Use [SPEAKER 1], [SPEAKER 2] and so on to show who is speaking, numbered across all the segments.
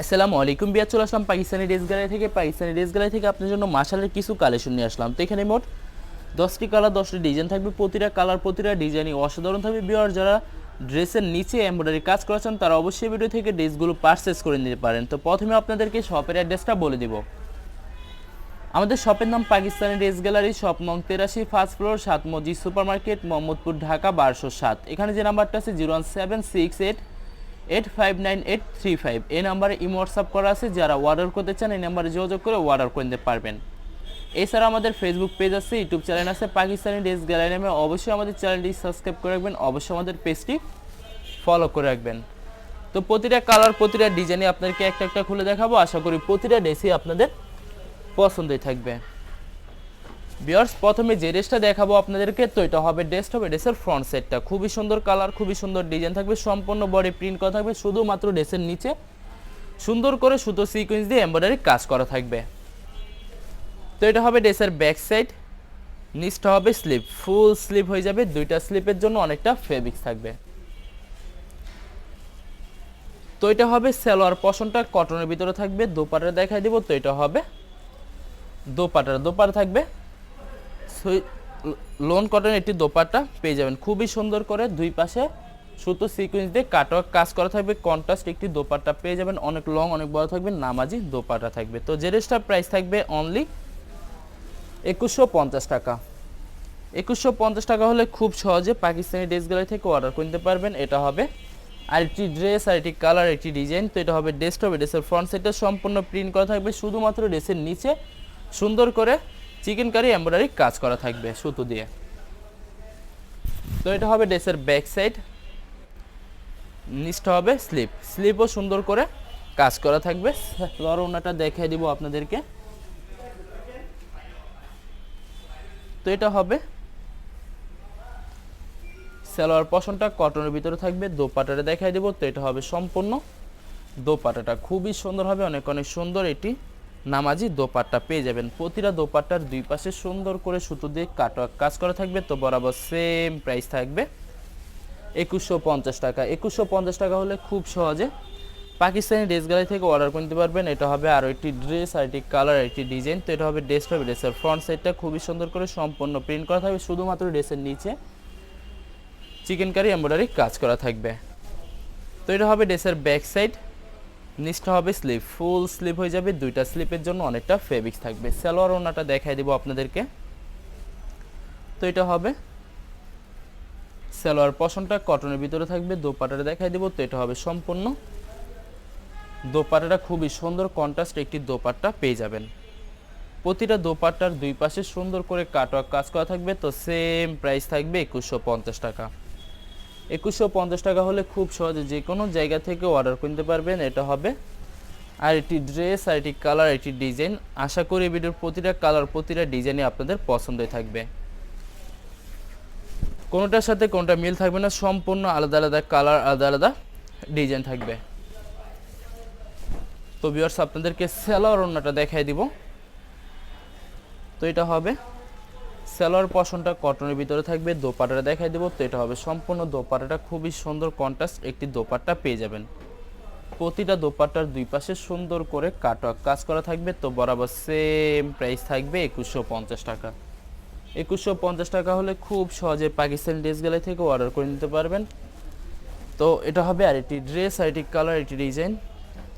[SPEAKER 1] আসসালামু আলাইকুম বিয়ার, চলে আসলাম পাকিস্তানি ড্রেস গ্যালারি থেকে। পাকিস্তানি ড্রেস গ্যালারি থেকে আপনার জন্য মাশালের কিছু কালেকশন নিয়ে আসলাম। তো এখানে মোট 10টি কালার 10টি ডিজাইন থাকবে, প্রতিটা কালার প্রতিটা ডিজাইনই অসাধারণ থাকবে। বিয়ার যারা ড্রেসের নিচে এমব্রয়ডারি কাজ করেছেন তারা অবশ্যই ভিডিও থেকে ড্রেসগুলো পারচেস করে নিতে পারেন। তো প্রথমে আপনাদেরকে শপের অ্যাড্রেসটা বলে দিব। আমাদের শপের নাম পাকিস্তানি ড্রেস গ্যালারি, শপ নং 83, ফার্স্ট ফ্লোর, 7 মসজিদ সুপার মার্কেট, মোহাম্মদপুর, ঢাকা 1207। এখানে যে নাম্বারটা আছে 01768859835, এই নাম্বারে ইমো হোয়াটসঅ্যাপ করা আছে। যারা অর্ডার করতে চান এই নাম্বারে যোগাযোগ করে অর্ডার করে নিতে পারবেন। এছাড়া আমাদের ফেসবুক পেজ আছে, ইউটিউব চ্যানেল আছে পাকিস্তানি ড্রেস গ্যালারি নামে। অবশ্যই আমাদের চ্যানেলটি সাবস্ক্রাইব করে রাখবেন, অবশ্যই আমাদের পেজটি ফলো করে রাখবেন। তো প্রতিটা কালার প্রতিটা ডিজাইনে আপনাদেরকে একটা একটা খুলে দেখাবো। আশা করি প্রতিটা ড্রেসই আপনাদের পছন্দই থাকবে। ভিউয়ার্স, প্রথমে যে ড্রেসটা দেখাবো আপনাদেরকে, তো এটা হবে ড্রেসের ফ্রন্ট সাইডটা। খুবই সুন্দর কালার, খুবই সুন্দর ডিজাইন থাকবে, সম্পূর্ণ বডি প্রিন্ট করা থাকবে। শুধুমাত্র ড্রেসের নিচে সুন্দর করে সুতো সিকোয়েন্স দিয়ে এমব্রয়ডারি কাজ করা থাকবে। তো এটা হবে ড্রেসের ব্যাক সাইড, নিচটা হবে স্লিপ, ফুল স্লিপ হয়ে যাবে। দুইটা স্লিপের জন্য অনেকটা ফেব্রিক্স থাকবে। তো এটা হবে সালোয়ার পশনটা কটনের ভিতরে থাকবে। দোপাট্টা দেখাই দিব। তো এটা হবে দোপাট্টা থাকবে লোন কটন, একটি দোপাট্টা পেয়ে যাবেন খুবই সুন্দর করে। দুই পাশে সুতো সিকোয়েন্স দিয়ে কাটওয়ার্ক কাজ করা থাকবে। কন্ট্রাস্ট একটি দোপাট্টা পেয়ে যাবেন, অনেক লং অনেক বড় থাকবে, নামাজি দোপাট্টা থাকবে। তো যে ড্রেসটার প্রাইস থাকবে অনলি 2150 টাকা। 2150 টাকা হলে খুব সহজে পাকিস্তানি ড্রেস গ্যালারি থেকে অর্ডার করতে পারবেন। এটা হবে আরেকটি ড্রেস, আরেকটি কালার, একটি ডিজাইন। তো এটা হবে ড্রেসের ফ্রন্ট সাইডটা সম্পূর্ণ প্রিন্ট করা থাকবে। শুধুমাত্র ড্রেসের নিচে সুন্দর করে চিকেন কারি এমব্রয়ডারি কাজ করা থাকবে সুতো দিয়ে। তো এটা হবে ড্রেসের ব্যাক সাইড, নিচটা হবে স্লিপও সুন্দর করে কাজ করা থাকবে। ওড়নাটা দেখিয়ে দিব আপনাদেরকে। তো এটা হবে সালোয়ার পশনটা কটনের ভিতরে থাকবে। দোপাট্টাটা দেখাই দিব। তো এটা হবে সম্পূর্ণ দোপাট্টাটা খুবই সুন্দর হবে, অনেক অনেক সুন্দর। এটি নামাজি দোপাট্টা পেয়ে যাবেন। প্রতিটা দোপাট্টার দুই পাশে সুন্দর করে সুতো দিয়ে কাটওয়ার্ক কাজ করা থাকবে। তো বরাবর সেম প্রাইস থাকবে 2150 টাকা। 2150 টাকা হলে খুব সহজে পাকিস্তানি ড্রেস গ্যালারি থেকে অর্ডার করতে পারবেন। এটা হবে আরও একটি ড্রেস, আর একটি কালার, একটি ডিজাইন। তো এটা হবে ড্রেসের ফ্রন্ট সাইডটা খুবই সুন্দর করে সম্পূর্ণ প্রিন্ট করা থাকবে। শুধুমাত্র ড্রেসের নিচে চিকেন কারি এমব্রয়ডারি কাজ করা থাকবে। তো এটা হবে ড্রেসের ব্যাক সাইড, নিচটা হবে স্লিপ, ফুল স্লিপ হয়ে যাবে। দুইটা স্লিপের জন্য অনেকটা ফেব্রিক্স থাকবে। সালোয়ার ওড়নাটা দেখাই দিব আপনাদেরকে। তো এটা হবে সালোয়ার পশনটা কটনের ভিতরে থাকবে। দোপাট্টাটা দেখাই দিব। তো এটা হবে সম্পূর্ণ দোপাট্টাটা খুবই সুন্দর কন্ট্রাস্ট একটি দোপাট্টা পেয়ে যাবেন। প্রতিটা দোপাট্টার দুই পাশে সুন্দর করে কাটওয়ার্ক কাজ করা থাকবে। তো সেম প্রাইস থাকবে 2150 টাকা। 2150 টাকা হলে খুব সহজে যে কোনো জায়গা থেকে অর্ডার করতে পারবেন। এটা হবে আর একটি ড্রেস, আর একটি কালার, একটি ডিজাইন। আশা করি ভিডিওর প্রতিটা কালার প্রতিটা ডিজাইনই আপনাদের পছন্দই থাকবে। কোনোটার সাথে কোনোটা মিল থাকবে না, সম্পূর্ণ আলাদা আলাদা কালার, আলাদা আলাদা ডিজাইন থাকবে। তো ভিউয়ার্স, আপনাদেরকে সালোয়ার ওড়নাটা দেখাই দিব। তো এটা হবে সালোয়ার পশনটা কটনের ভিতরে থাকবে। দোপাট্টাটা দেখাই দেবো। তো এটা হবে সম্পূর্ণ দোপাট্টাটা খুবই সুন্দর কন্ট্রাস্ট একটি দোপাট্টা পেয়ে যাবেন। প্রতিটা দোপাট্টার দুই পাশে সুন্দর করে কাটওয়ার্ক কাজ করা থাকবে। তো বরাবর সেম প্রাইস থাকবে 2150 টাকা। 2150 টাকা হলে খুব সহজে পাকিস্তানি ড্রেস গ্যালারি থেকে অর্ডার করে নিতে পারবেন। তো এটা হবে আর একটি ড্রেস, আর একটি কালার, একটি ডিজাইন।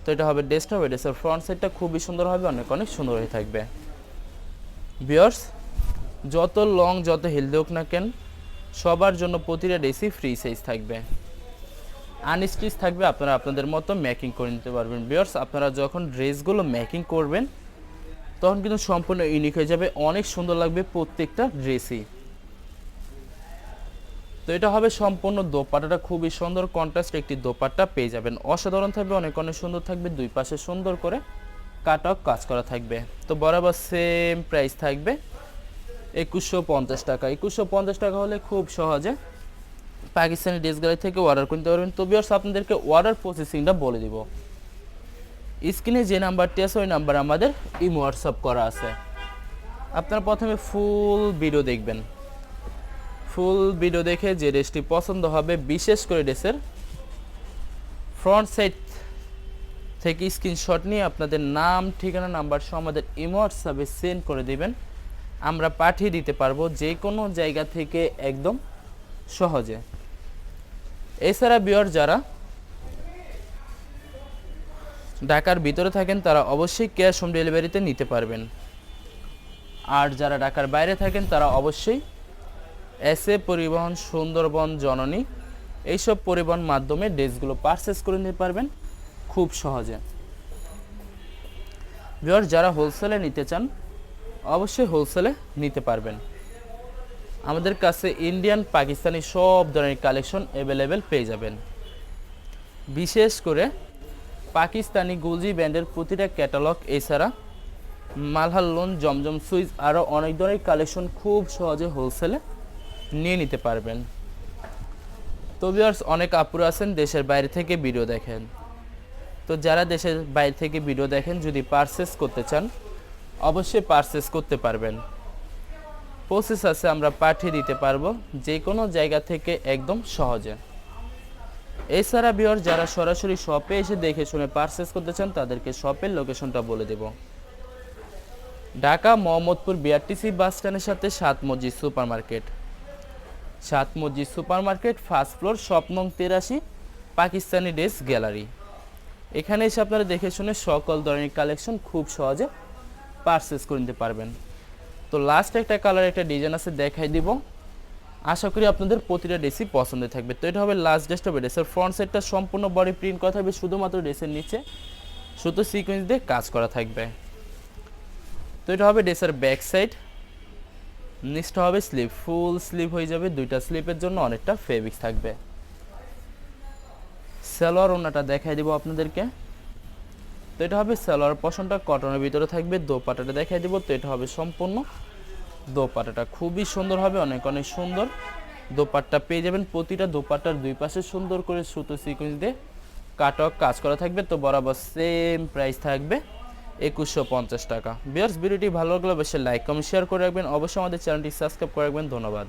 [SPEAKER 1] তো এটা হবে ড্রেসের ফ্রন্ট সাইডটা খুবই সুন্দর হবে, অনেক অনেক সুন্দর হয়ে থাকবে। ভিউয়ার্স, যত লং যত হেলদি হোক না কেন, সবার জন্য প্রতিটা ড্রেসই ফ্রি সাইজ থাকবে, আনস্টিচ থাকবে। আপনারা আপনাদের মতো মেকিং করে নিতে পারবেন। ভিউয়ার্স, আপনারা যখন ড্রেসগুলো মেকিং করবেন তখন কিন্তু সম্পূর্ণ ইউনিক হয়ে যাবে, অনেক সুন্দর লাগবে প্রত্যেকটা ড্রেসই। তো এটা হবে সম্পূর্ণ দোপাট্টাটা খুবই সুন্দর কন্ট্রাস্ট একটি দোপাট্টা পেয়ে যাবেন। অসাধারণ থাকবে, অনেক অনেক সুন্দর থাকবে। দুই পাশে সুন্দর করে কাটওয়ার্ক কাজ করা থাকবে। তো বরাবর সেম প্রাইস থাকবে 2150 টাকা। 2150 টাকা হলে খুব সহজে পাকিস্তানি ড্রেস গ্যালারি থেকে অর্ডার করতে পারবেন। তো ভিউয়ার্স, আপনাদেরকে অর্ডার প্রসেসিংটা বলে দিব। স্ক্রিনে যে নাম্বারটি আছে ওই নাম্বার আমাদের ইমো হোয়াটসঅ্যাপ করা আছে। আপনারা প্রথমে ফুল ভিডিও দেখবেন। ফুল ভিডিও দেখে যে ড্রেসটি পছন্দ হবে, বিশেষ করে ড্রেসের ফ্রন্ট সাইড থেকে স্ক্রিনশট নিয়ে আপনাদের নাম, ঠিকানা, নাম্বার সহ আমাদের ইমো হোয়াটসঅ্যাপে সেন্ড করে দিবেন। আমরা পাঠিয়ে দিতে পারবো যে কোনো জায়গা থেকে একদম সহজে। এছাড়া ভিউয়ার যারা ঢাকার ভিতরে থাকেন তারা অবশ্যই ক্যাশ হোম ডেলিভারিতে নিতে পারবেন। আর যারা ঢাকার বাইরে থাকেন তারা অবশ্যই এসএ পরিবহন, সুন্দরবন, জননী এইসব পরিবহন মাধ্যমে ড্রেসগুলো পারচেস করে নিতে পারবেন খুব সহজে। ভিউয়ার যারা হোলসেলে নিতে চান অবশ্যই হোলসেলে নিতে পারবেন। আমাদের কাছে ইন্ডিয়ান, পাকিস্তানি সব ধরনের কালেকশন অ্যাভেলেবেল পেয়ে যাবেন। বিশেষ করে পাকিস্তানি গুলজি ব্র্যান্ডের প্রতিটা ক্যাটালগ, এছাড়া মালহার লোন, জমজম সুইচ আরও অনেক ধরনের কালেকশন খুব সহজে হোলসেলে নিয়ে নিতে পারবেন। তো ভিউয়ার্স, অনেক আপুরা আছেন দেশের বাইরে থেকে ভিডিও দেখেন। তো যারা দেশের বাইরে থেকে ভিডিও দেখেন যদি পারচেস করতে চান অবশ্যই পারচেস করতে পারবেন। প্রসেস আছে, আমরা পাঠিয়ে দিতে পারবো যে কোনো জায়গা থেকে একদম সহজে। এছাড়া ভিউয়ার যারা সরাসরি শপে এসে দেখে শুনে পারচেস করতে চান তাদেরকে শপের লোকেশনটা বলে দেব। ঢাকা মোহাম্মদপুর বিআরটিসি বাস স্ট্যান্ডের সাথে 7 মসজিদ সুপার মার্কেট। 7 মসজিদ super market, first floor, shop নং 83, পাকিস্তানি ড্রেস গ্যালারি। এখানে এসে আপনারা দেখে শুনে সকল ধরনের কালেকশন খুব সহজে পারচেস করে নিতে পারবেন। তো লাস্ট একটা কালার, একটা ডিজাইন আছে, দেখাই দিব। আশা করি আপনাদের প্রতিটা ড্রেসই পছন্দ থাকবে। তো এটা হবে লাস্ট ড্রেসটা হবে ড্রেসের ফ্রন্ট সাইডটা সম্পূর্ণ বডি প্রিন্ট করা থাকবে, শুধুমাত্র ড্রেসের নিচে শুধু সিকোয়েন্স দিয়ে কাজ করা থাকবে। তো এটা হবে ড্রেসের ব্যাক সাইড, নিচটা হবে স্লিভ, ফুল স্লিভ হয়ে যাবে। দুইটা স্লিপের জন্য অনেকটা ফেব্রিক্স থাকবে। সালোয়ার ওড়নাটা দেখাই দিব আপনাদেরকে। তো এটা হবে সালোয়ার পশনটা কটনের ভিতরে থাকবে। দোপাট্টাটা দেখাই দিব। তো এটা হবে সম্পূর্ণ দোপাট্টাটা খুবই সুন্দর হবে, অনেক অনেক সুন্দর দোপাট্টা পেয়ে যাবেন। প্রতিটা দোপাট্টার দুই পাশে সুন্দর করে সুতো সিকোয়েন্স দিয়ে কাটক কাজ করা থাকবে। তো বরাবর সেম প্রাইস থাকবে 2150 টাকা। ভিউয়ার্স, ভিডিওটি ভালো লাগলে অবশ্যই লাইক, কমেন্ট, শেয়ার করে রাখবেন। অবশ্যই আমাদের চ্যানেলটি সাবস্ক্রাইব করে রাখবেন। ধন্যবাদ।